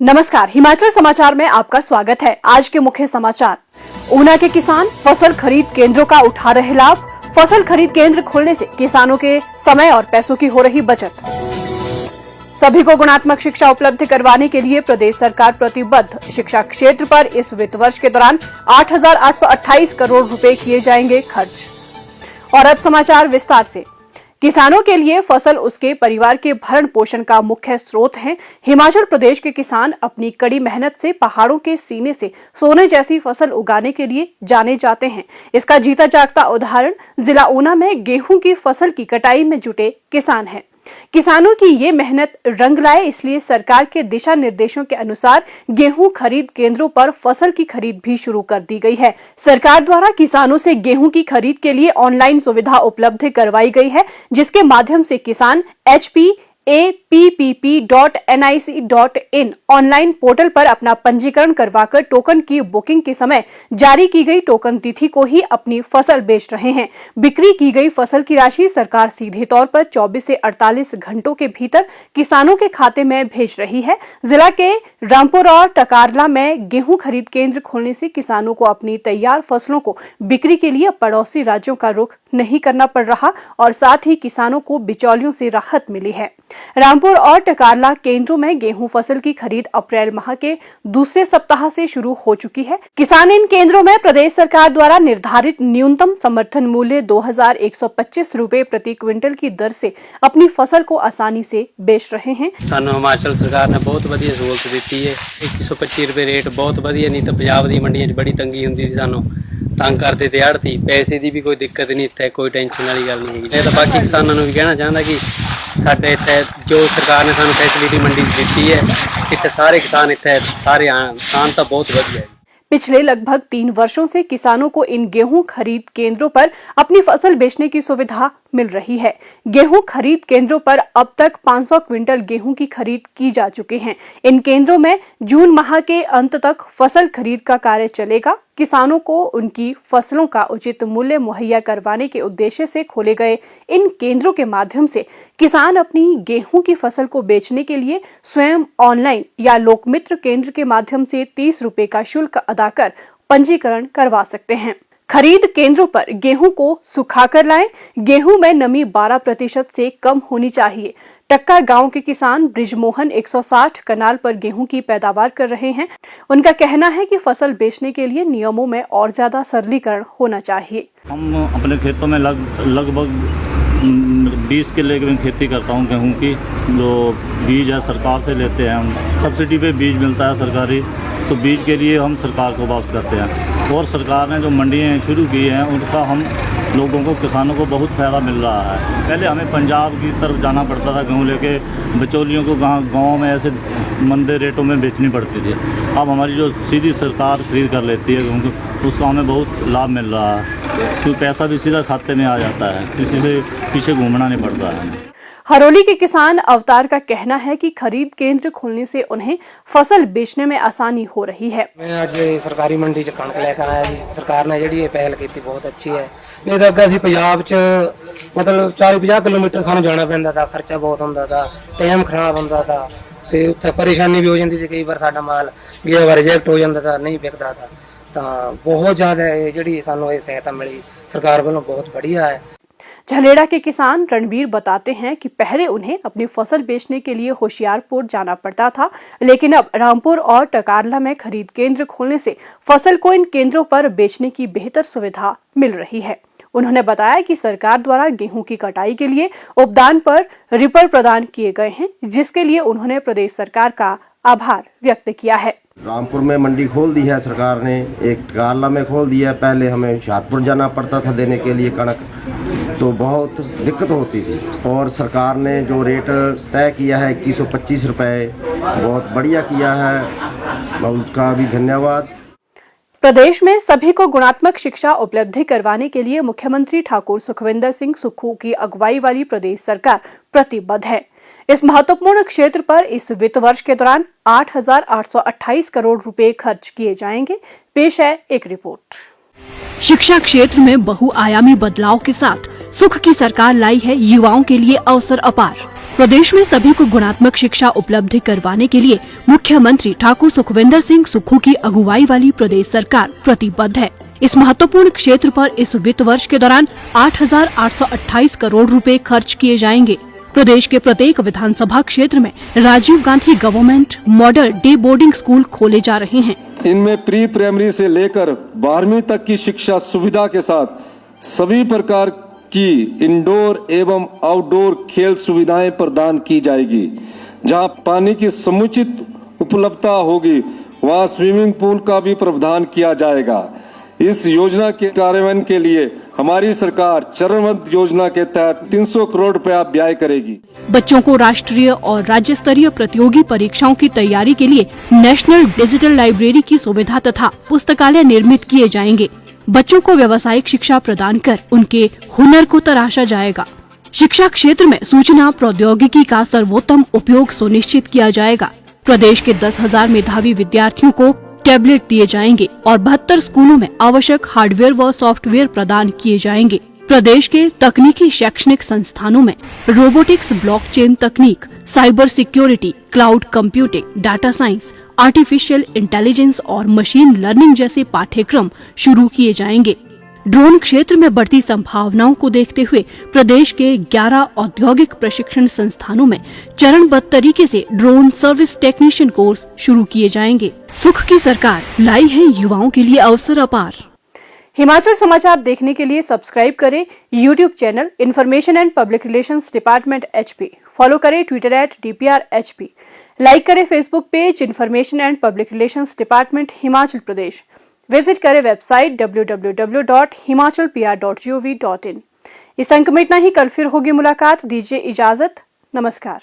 नमस्कार, हिमाचल समाचार में आपका स्वागत है। आज के मुख्य समाचार। ऊना के किसान फसल खरीद केंद्रों का उठा रहे लाभ। फसल खरीद केंद्र खोलने से किसानों के समय और पैसों की हो रही बचत। सभी को गुणात्मक शिक्षा उपलब्ध करवाने के लिए प्रदेश सरकार प्रतिबद्ध। शिक्षा क्षेत्र पर इस वित्त वर्ष के दौरान 8,828 करोड़ रुपए किए जाएंगे खर्च। और अब समाचार विस्तार से। किसानों के लिए फसल उसके परिवार के भरण पोषण का मुख्य स्रोत है। हिमाचल प्रदेश के किसान अपनी कड़ी मेहनत से पहाड़ों के सीने से सोने जैसी फसल उगाने के लिए जाने जाते हैं। इसका जीता जागता उदाहरण जिला ऊना में गेहूं की फसल की कटाई में जुटे किसान हैं। किसानों की ये मेहनत रंग लाए, इसलिए सरकार के दिशा निर्देशों के अनुसार गेहूं खरीद केंद्रों पर फसल की खरीद भी शुरू कर दी गई है। सरकार द्वारा किसानों से गेहूं की खरीद के लिए ऑनलाइन सुविधा उपलब्ध करवाई गई है, जिसके माध्यम से किसान hpapp.nic.in ऑनलाइन पोर्टल पर अपना पंजीकरण करवाकर टोकन की बुकिंग के समय जारी की गई टोकन तिथि को ही अपनी फसल बेच रहे हैं। बिक्री की गई फसल की राशि सरकार सीधे तौर पर 24 से 48 घंटों के भीतर किसानों के खाते में भेज रही है। जिला के रामपुर और टकारला में गेहूं खरीद केंद्र खोलने से किसानों को अपनी तैयार फसलों को बिक्री के लिए पड़ोसी राज्यों का रुख नहीं करना पड़ रहा और साथ ही किसानों को बिचौलियों से राहत मिली है। रामपुर और टकारला केंद्रों में गेहूं फसल की खरीद अप्रैल माह के दूसरे सप्ताह से शुरू हो चुकी है। किसान इन केंद्रों में प्रदेश सरकार द्वारा निर्धारित न्यूनतम समर्थन मूल्य 2,125 रुपए प्रति क्विंटल की दर से अपनी फसल को आसानी से बेच रहे हैं। हिमाचल सरकार ने बहुत वधिया सहूलत दी है। 125 रुपए रेट बहुत वधिया, नहीं तो पंजाब दी मंडियां बड़ी तंगी हुंदी सी, सानू तंग करते थे आड़ती। पैसे की भी कोई दिक्कत नहीं, इत्थे कोई टेंशन वाली गल नहीं है। तो बाकी किसानों को भी कहना चाहता कि साडे इत्थे जो सरकार ने सानू फैसिलिटी मंडी दी है, इत्थे सारे किसान इत्थे सारे किसान तो बहुत वधिया है। पिछले लगभग 3 वर्षों से किसानों को इन गेहूं खरीद केंद्रों पर अपनी फसल बेचने की सुविधा मिल रही है। गेहूं खरीद केंद्रों पर अब तक 500 क्विंटल गेहूं की खरीद की जा चुकी है। इन केंद्रों में जून माह के अंत तक फसल खरीद का कार्य चलेगा। किसानों को उनकी फसलों का उचित मूल्य मुहैया करवाने के उद्देश्य से खोले गए इन केंद्रों के माध्यम से किसान अपनी गेहूं की फसल को बेचने के लिए स्वयं ऑनलाइन या लोकमित्र केंद्र के माध्यम से 30 रुपए का शुल्क अदा कर पंजीकरण करवा सकते हैं। खरीद केंद्रों पर गेहूं को सुखाकर लाएं। गेहूं में नमी 12% से कम होनी चाहिए। टक्का गांव के किसान ब्रिजमोहन 160 कनाल पर गेहूं की पैदावार कर रहे हैं। उनका कहना है कि फसल बेचने के लिए नियमों में और ज्यादा सरलीकरण होना चाहिए। हम अपने खेतों में लगभग 20 किले की खेती करता हूं गेहूं की। जो बीज है सरकार से लेते हैं हम, सब्सिडी पे बीज मिलता है सरकारी, तो बीज के लिए हम सरकार को वापस करते हैं। और सरकार ने जो मंडियाँ शुरू की हैं उनका हम लोगों को, किसानों को बहुत फ़ायदा मिल रहा है। पहले हमें पंजाब की तरफ जाना पड़ता था गेहूँ लेके, बिचौलियों को गाँव में ऐसे मंदे रेटों में बेचनी पड़ती थी। अब हमारी जो सीधी सरकार खरीद कर लेती है गेहूँ, उसका हमें बहुत लाभ मिल रहा है, क्योंकि पैसा भी सीधा खाते में आ जाता है, किसी से पीछे घूमना नहीं पड़ता है। हरोली के किसान अवतार का कहना है कि खरीद केंद्र खोलने से उन्हें फसल बेचने में आसानी हो रही है। मैं आज सरकारी मंडी च कणक लेकर आया जी। सरकार ने जी पहल की बहुत अच्छी है। नहीं तो अगर असीं पंजाब च मतलब 40-50 किलोमीटर सानू जाना पैंदा था, खर्चा बहुत होंदा था, टाइम खराब होंदा था, ते उत्थे परेशानी भी हो जाती थी। कई बार साडा माल गया बार रिजेक्ट हो जाता था, नहीं बिकता था। तो बहुत ज़्यादा जी सानू ये सहायता मिली सरकार वालों, बहुत बढ़िया है। झलेड़ा के किसान रणबीर बताते हैं कि पहले उन्हें अपनी फसल बेचने के लिए होशियारपुर जाना पड़ता था, लेकिन अब रामपुर और टकारला में खरीद केंद्र खोलने से फसल को इन केंद्रों पर बेचने की बेहतर सुविधा मिल रही है। उन्होंने बताया कि सरकार द्वारा गेहूं की कटाई के लिए उपदान पर रिपर प्रदान किए गए हैं, जिसके लिए उन्होंने प्रदेश सरकार का आभार व्यक्त किया है। रामपुर में मंडी खोल दी है सरकार ने, एक टकारला में खोल दिया। पहले हमें होशियारपुर जाना पड़ता था देने के लिए कणक, तो बहुत दिक्कत होती थी। और सरकार ने जो रेट तय किया है 2125 रुपये, बहुत बढ़िया किया है, उसका भी धन्यवाद। प्रदेश में सभी को गुणात्मक शिक्षा उपलब्ध करवाने के लिए मुख्यमंत्री ठाकुर सुखविंदर सिंह सुक्खू की अगुवाई वाली प्रदेश सरकार प्रतिबद्ध है। इस महत्वपूर्ण क्षेत्र पर इस वित्त वर्ष के दौरान 8,828 करोड़ रुपए खर्च किए जाएंगे। पेश है एक रिपोर्ट। शिक्षा क्षेत्र में बहुआयामी बदलाव के साथ सुख की सरकार लाई है युवाओं के लिए अवसर अपार। प्रदेश में सभी को गुणात्मक शिक्षा उपलब्ध करवाने के लिए मुख्यमंत्री ठाकुर सुखविंदर सिंह सुक्खू की अगुवाई वाली प्रदेश सरकार प्रतिबद्ध है। इस महत्वपूर्ण क्षेत्र पर इस वित्त वर्ष के दौरान 8,828 करोड़ रुपए खर्च किए जाएंगे। प्रदेश के प्रत्येक विधानसभा क्षेत्र में Rajiv Gandhi government model day boarding school खोले जा रहे हैं। इनमें प्री प्राइमरी से लेकर 12वीं तक की शिक्षा सुविधा के साथ सभी प्रकार की इंडोर एवं आउटडोर खेल सुविधाएं प्रदान की जाएगी। जहां पानी की समुचित उपलब्धता होगी वहां स्विमिंग पूल का भी प्रावधान किया जाएगा। इस योजना के कार्यान्वयन के लिए हमारी सरकार चरणबद्ध योजना के तहत 300 करोड़ रुपया व्यय करेगी। बच्चों को राष्ट्रीय और राज्य स्तरीय प्रतियोगी परीक्षाओं की तैयारी के लिए नेशनल डिजिटल लाइब्रेरी की सुविधा तथा पुस्तकालय निर्मित किए जाएंगे। बच्चों को व्यावसायिक शिक्षा प्रदान कर उनके हुनर को तराशा जाएगा। शिक्षा क्षेत्र में सूचना प्रौद्योगिकी का सर्वोत्तम उपयोग सुनिश्चित किया जाएगा। प्रदेश के 10,000 मेधावी विद्यार्थियों को टैबलेट दिए जाएंगे और 72 स्कूलों में आवश्यक हार्डवेयर व सॉफ्टवेयर प्रदान किए जाएंगे। प्रदेश के तकनीकी शैक्षणिक संस्थानों में रोबोटिक्स, ब्लॉकचेन तकनीक, cyber security, cloud computing, data science, artificial intelligence और मशीन लर्निंग जैसे पाठ्यक्रम शुरू किए जाएंगे। ड्रोन क्षेत्र में बढ़ती संभावनाओं को देखते हुए प्रदेश के 11 औद्योगिक प्रशिक्षण संस्थानों में चरणबद्ध तरीके से ड्रोन सर्विस टेक्नीशियन कोर्स शुरू किए जाएंगे। सुख की सरकार लाई है युवाओं के लिए अवसर अपार। हिमाचल समाचार देखने के लिए सब्सक्राइब करें YouTube channel information and public relations department HP। Follow करें ट्विटर @DPR HP। लाइक करें Facebook page information and public relations department Himachal Pradesh. Visit करें वेबसाइट www.himachalpr.gov.in। इस अंक में इतना ही। कल फिर होगी मुलाकात। दीजिए इजाजत। नमस्कार।